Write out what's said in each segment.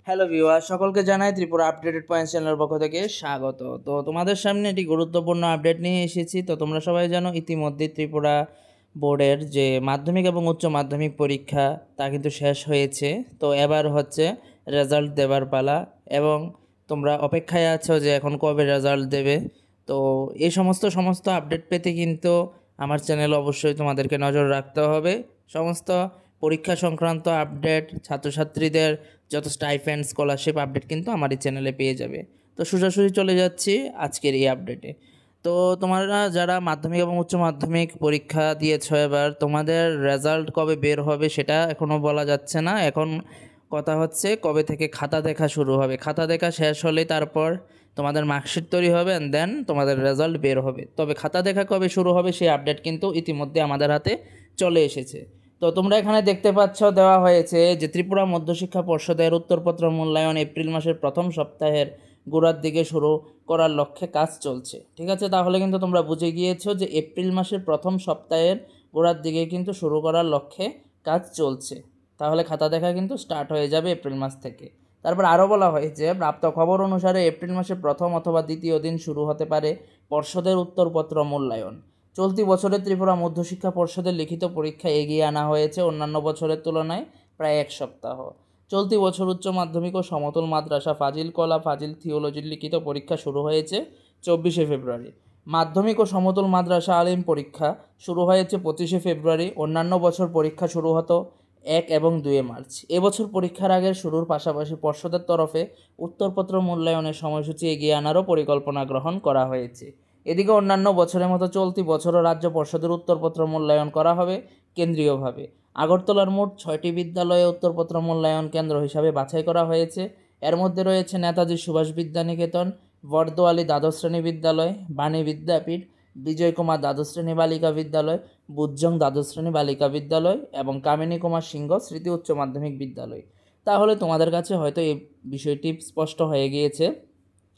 Hello viewer, সকলকে জানাই Tripura updated point চ্যানেলের পক্ষ থেকে স্বাগত। তো তোমাদের সামনে একটি গুরুত্বপূর্ণ আপডেট নিয়ে এসেছি। তো তোমরা সবাই জানো ইতিমধ্যে ত্রিপুরা বোর্ডের যে মাধ্যমিক এবং উচ্চ মাধ্যমিক পরীক্ষা তা কিন্তু শেষ হয়েছে। তো এবার হচ্ছে রেজাল্ট দেবার পালা এবং তোমরা অপেক্ষায় আছো যে এখন কবে রেজাল্ট দেবে। তো এই সমস্ত আপডেট পেতে কিন্তু আমার চ্যানেল অবশ্যই তোমাদেরকে নজর রাখতে হবে। সমস্ত পরীক্ষা সংক্রান্ত আপডেট, ছাত্রছাত্রীদের যত স্টাইফেন্ড স্কলারশিপ আপডেট কিন্তু আমার এই চ্যানেলে পেয়ে যাবে। তো সোজাসুজি চলে যাচ্ছি আজকের এই আপডেটে। তো তোমরা যারা মাধ্যমিক এবং উচ্চ মাধ্যমিক পরীক্ষা দিয়েছো, এবার তোমাদের রেজাল্ট কবে বের হবে সেটা এখনও বলা যাচ্ছে না। এখন কথা হচ্ছে কবে থেকে খাতা দেখা শুরু হবে। খাতা দেখা শেষ হলেই তারপর তোমাদের মার্কশিট তৈরি হবে অ্যান্ড দেন তোমাদের রেজাল্ট বের হবে। তবে খাতা দেখা কবে শুরু হবে সেই আপডেট কিন্তু ইতিমধ্যে আমাদের হাতে চলে এসেছে। তো তোমরা এখানে দেখতে পাচ্ছ দেওয়া হয়েছে যে ত্রিপুরা মধ্যশিক্ষা পর্ষদের উত্তরপত্র মূল্যায়ন এপ্রিল মাসের প্রথম সপ্তাহের গোড়ার দিকে শুরু করার লক্ষ্যে কাজ চলছে। ঠিক আছে, তাহলে কিন্তু তোমরা বুঝে গিয়েছো যে এপ্রিল মাসের প্রথম সপ্তাহের গোড়ার দিকে কিন্তু শুরু করার লক্ষ্যে কাজ চলছে। তাহলে খাতা দেখা কিন্তু স্টার্ট হয়ে যাবে এপ্রিল মাস থেকে। তারপর আরও বলা হয়েছে প্রাপ্ত খবর অনুসারে এপ্রিল মাসের প্রথম অথবা দ্বিতীয় দিন শুরু হতে পারে পর্ষদের উত্তরপত্র মূল্যায়ন। চলতি বছরে ত্রিপুরা মধ্যশিক্ষা পর্ষদের লিখিত পরীক্ষা এগিয়ে আনা হয়েছে অন্যান্য বছরের তুলনায় প্রায় এক সপ্তাহ। চলতি বছর উচ্চ মাধ্যমিক ও সমতল মাদ্রাসা ফাজিল কলা ফাজিল থিওলজির লিখিত পরীক্ষা শুরু হয়েছে 24শে ফেব্রুয়ারি। মাধ্যমিক ও সমতল মাদ্রাসা আলিম পরীক্ষা শুরু হয়েছে 25শে ফেব্রুয়ারি। অন্যান্য বছর পরীক্ষা শুরু হতো 1 এবং 2 মার্চ। এবছর পরীক্ষার আগের শুরুর পাশাপাশি পর্ষদের তরফে উত্তরপত্র মূল্যায়নের সময়সূচি এগিয়ে আনারও পরিকল্পনা গ্রহণ করা হয়েছে। এদিকে অন্যান্য বছরের মতো চলতি বছরও রাজ্য পর্ষদের উত্তরপত্র মূল্যায়ন করা হবে কেন্দ্রীয়ভাবে। আগরতলার মোট 6টি বিদ্যালয়ে উত্তরপত্র মূল্যায়ন কেন্দ্র হিসাবে বাছাই করা হয়েছে। এর মধ্যে রয়েছে নেতাজি সুভাষ বিদ্যানিকেতন, বর্দোয়ালি দ্বাদশ শ্রেণী বিদ্যালয়, বাণী বিদ্যাপীঠ, বিজয় কুমার দ্বাদশ শ্রেণী বালিকা বিদ্যালয়, বুজ্জং দ্বাদশ শ্রেণী বালিকা বিদ্যালয় এবং কামিনী কুমার সিংহ স্মৃতি উচ্চ মাধ্যমিক বিদ্যালয়। তাহলে তোমাদের কাছে হয়তো এই বিষয়টি স্পষ্ট হয়ে গিয়েছে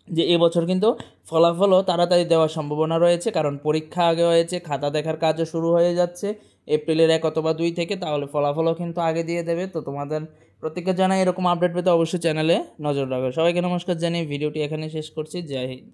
যে এবছর কিন্তু ফলাফলও তাড়াতাড়ি দেওয়ার সম্ভাবনা রয়েছে, কারণ পরীক্ষা আগে হয়েছে, খাতা দেখার কাজও শুরু হয়ে যাচ্ছে এপ্রিলের 1 অথবা 2 থেকে। তাহলে ফলাফলও কিন্তু আগে দিয়ে দেবে। তো তোমাদের প্রত্যেককে জানাই এরকম আপডেট পেতে অবশ্যই চ্যানেলে নজর রাখবে। সবাইকে নমস্কার জানিয়ে ভিডিওটি এখানে শেষ করছি। জয় হিন্দ।